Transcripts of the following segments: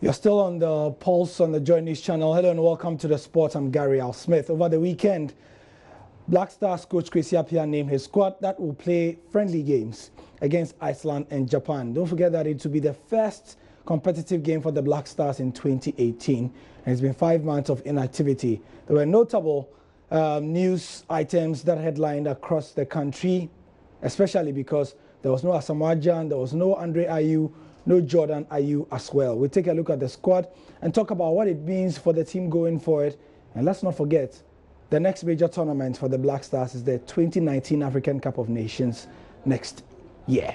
You're still on the Pulse on the JoyNews channel. Hello and welcome to the Sport. I'm Gary Al Smith. Over the weekend, Black Stars coach Kwesi Appiah named his squad that will play friendly games against Iceland and Japan. Don't forget that it will be the first competitive game for the Black Stars in 2018. And it's been 5 months of inactivity. There were notable news items that headlined across the country, especially because there was no Asamoah Gyan, there was no Andre Ayew, no Jordan Ayew as well. We'll take a look at the squad and talk about what it means for the team going forward. And let's not forget, the next major tournament for the Black Stars is the 2019 African Cup of Nations next year.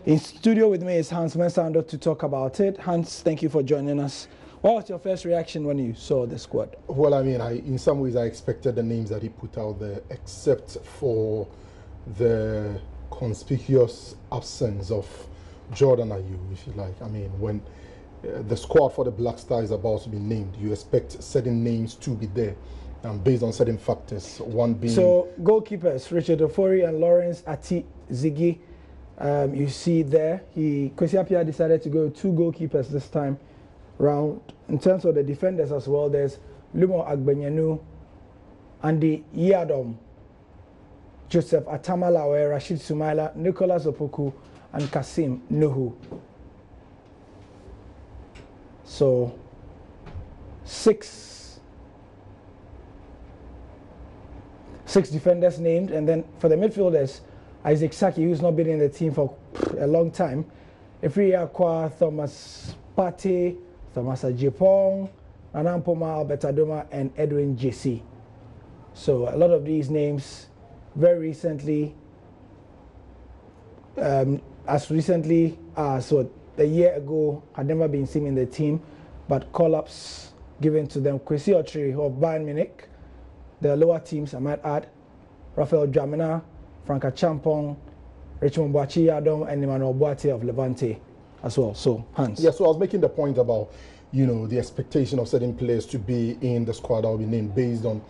In studio with me is Hans Mensando to talk about it. Hans, thank you for joining us. What was your first reaction when you saw the squad? Well, I mean, in some ways I expected the names that he put out there, except for the conspicuous absence of Jordan Ayew, if you like. I mean, when the squad for the Black Stars is about to be named, you expect certain names to be there, based on certain factors. One being... So, goalkeepers, Richard Ofori and Lawrence Ati Ziggy. You see there, Kwesi Appiah decided to go with 2 goalkeepers this time round. In terms of the defenders as well, there's Lumo Agbenyanu, Andy Yadom, Joseph Atamalawe, Rashid Sumaila, Nicholas Opoku, and Kasim Nuhu. So, 6 defenders named, and then for the midfielders, Isaac Saki, who's not been in the team for a long time, Efri Akwa, Thomas Partey, Thomas Ajipong, Anampoma Albertadoma, and Edwin JC. So a lot of these names very recently, as recently as a year ago, had never been seen in the team, but call-ups given to them. Kwesi Appiah of Bayern Munich, the lower teams, I might add, Rafael Dramina, Franka Champong, Richmond Boachi Yadom, and Emmanuel Boate of Levante as well. So, Hans. Yeah, so I was making the point about, you know, the expectation of certain players to be in the squad that will be named based on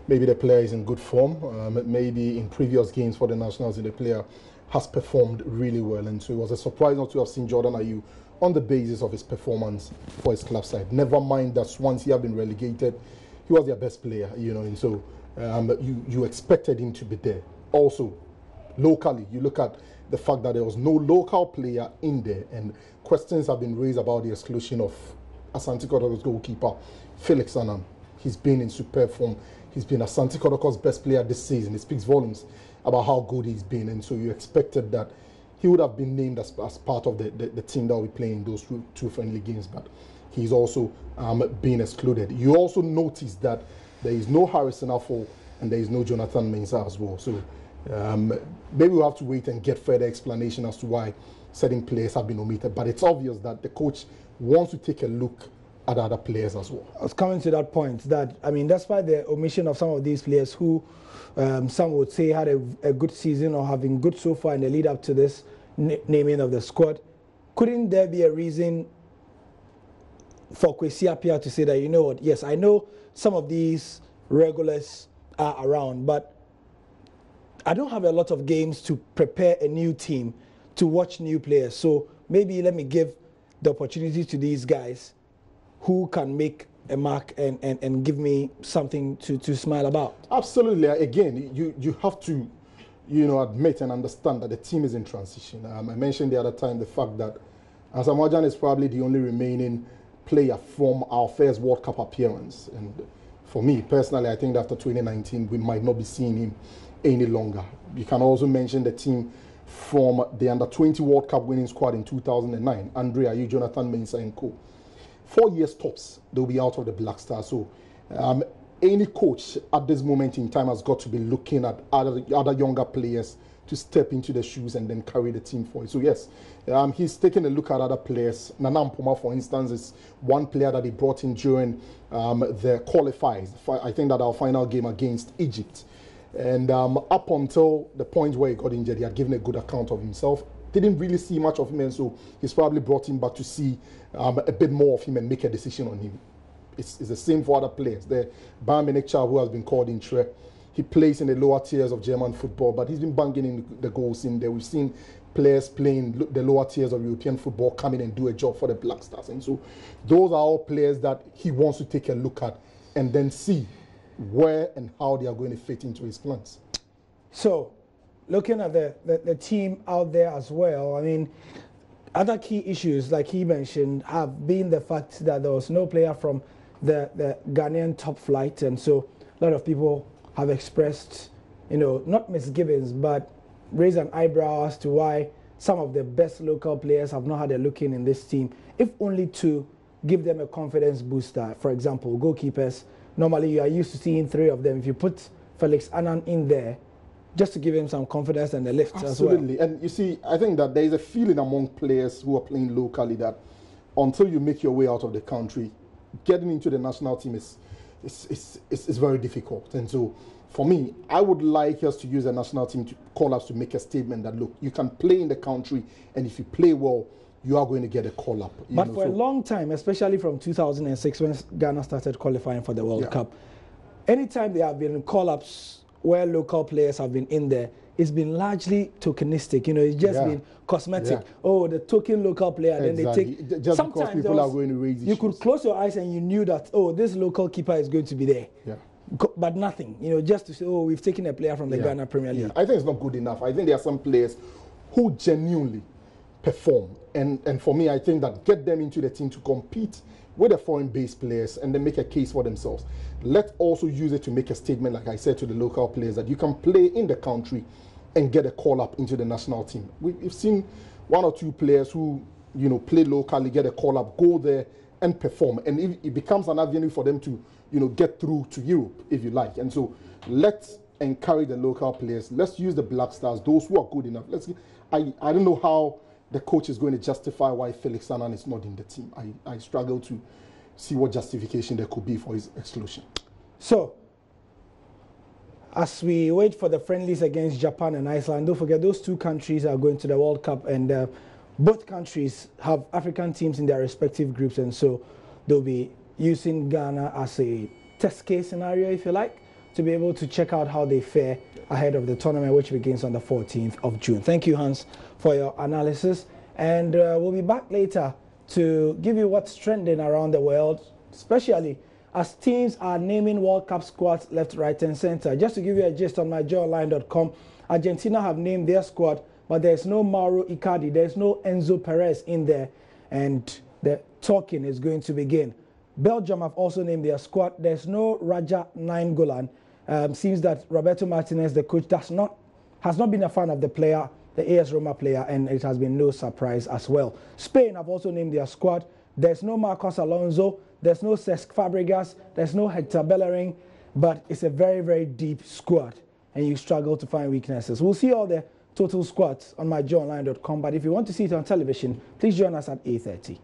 maybe the player is in good form, maybe in previous games for the Nationals, the player has performed really well. And so it was a surprise not to have seen Jordan Ayew on the basis of his performance for his club side. Never mind that once he had been relegated, he was their best player, you know, and so you expected him to be there. Also, locally, you look at the fact that there was no local player in there, and questions have been raised about the exclusion of Asante Kotoko's goalkeeper, Felix Annan. He's been in superb form. He's been Asante Kotoko's best player this season. It speaks volumes about how good he's been, and so you expected that he would have been named as part of the team that will be playing those two friendly games, but he's also been excluded. You also notice that there is no Harrison Afful and there is no Jonathan Mensah as well. So maybe we'll have to wait and get further explanation as to why certain players have been omitted, but it's obvious that the coach wants to take a look at other players as well. I was coming to that point that, I mean, despite the omission of some of these players who some would say had a good season or have been good so far in the lead up to this naming of the squad, couldn't there be a reason for Kwesi Appiah to say that, you know what, yes, I know some of these regulars are around, but I don't have a lot of games to prepare a new team, to watch new players, so maybe let me give the opportunity to these guys who can make a mark and give me something to smile about. Absolutely. Again, you have to, you know, admit and understand that the team is in transition. I mentioned the other time the fact that Asamoah Gyan is probably the only remaining player from our first World Cup appearance. And for me, personally, I think that after 2019, we might not be seeing him any longer. You can also mention the team from the Under-20 World Cup winning squad in 2009, Andre Ayew, Jonathan Mensah and co. 4 years tops, they'll be out of the Black Stars. So any coach at this moment in time has got to be looking at other younger players to step into the shoes and then carry the team forward. So yes, he's taking a look at other players. Nana Mpoma, for instance, is one player that he brought in during the qualifiers. I think that our final game against Egypt. And up until the point where he got injured, he had given a good account of himself. Didn't really see much of him, and so he's probably brought him back to see a bit more of him and make a decision on him. It's the same for other players. The Bayern Munich child who has been called in Tre, he plays in the lower tiers of German football, but he's been banging in the goals in there. We've seen players playing the lower tiers of European football come in and do a job for the Black Stars. And so those are all players that he wants to take a look at and then see where and how they are going to fit into his plans. So, looking at the team out there as well, I mean, other key issues, like he mentioned, have been the fact that there was no player from the Ghanaian top flight, and so a lot of people have expressed, you know, not misgivings, but raised an eyebrow as to why some of the best local players have not had a look in this team, if only to give them a confidence booster. For example, goalkeepers, normally you are used to seeing 3 of them. If you put Felix Annan in there, just to give him some confidence and the lift as well. Absolutely. And you see, I think that there is a feeling among players who are playing locally that until you make your way out of the country, getting into the national team is very difficult. And so, for me, I would like us to use the national team to call us to make a statement that, look, you can play in the country, and if you play well, you are going to get a call-up. But for a long time, especially from 2006 when Ghana started qualifying for the World Cup, anytime there have been call-ups where local players have been in there, it's been largely tokenistic. You know, it's just been cosmetic. Oh, the token local player, then they take... Just because people are going to raise issues. You could close your eyes and you knew that, oh, this local keeper is going to be there. But nothing, you know, just to say, oh, we've taken a player from the Ghana Premier League. I think it's not good enough. I think there are some players who genuinely perform. And for me, I think that get them into the team to compete with the foreign-based players and then make a case for themselves. Let's also use it to make a statement, like I said, to the local players that you can play in the country and get a call-up into the national team. We've seen 1 or 2 players who, you know, play locally, get a call-up, go there and perform. And it becomes an avenue for them to, you know, get through to Europe, if you like. And so let's encourage the local players. Let's use the Black Stars, those who are good enough. I don't know how the coach is going to justify why Felix Annan is not in the team. I struggle to see what justification there could be for his exclusion. So, as we wait for the friendlies against Japan and Iceland, don't forget those 2 countries are going to the World Cup, and both countries have African teams in their respective groups, and so they'll be using Ghana as a test case scenario, if you like, to be able to check out how they fare ahead of the tournament, which begins on the 14th of June. Thank you, Hans, for your analysis. And we'll be back later to give you what's trending around the world, especially as teams are naming World Cup squads left, right, and center. Just to give you a gist on myjoyonline.com, Argentina have named their squad, but there's no Mauro Icardi, there's no Enzo Perez in there, and the talking is going to begin. Belgium have also named their squad. There's no Raja Nainggolan. Seems that Roberto Martinez, the coach, has not been a fan of the player, the AS Roma player, and it has been no surprise as well. Spain have also named their squad. There's no Marcos Alonso, there's no Cesc Fabregas, there's no Hector Bellerin, but it's a very, very deep squad, and you struggle to find weaknesses. We'll see all the total squads on myjoyonline.com, but if you want to see it on television, please join us at 8:30.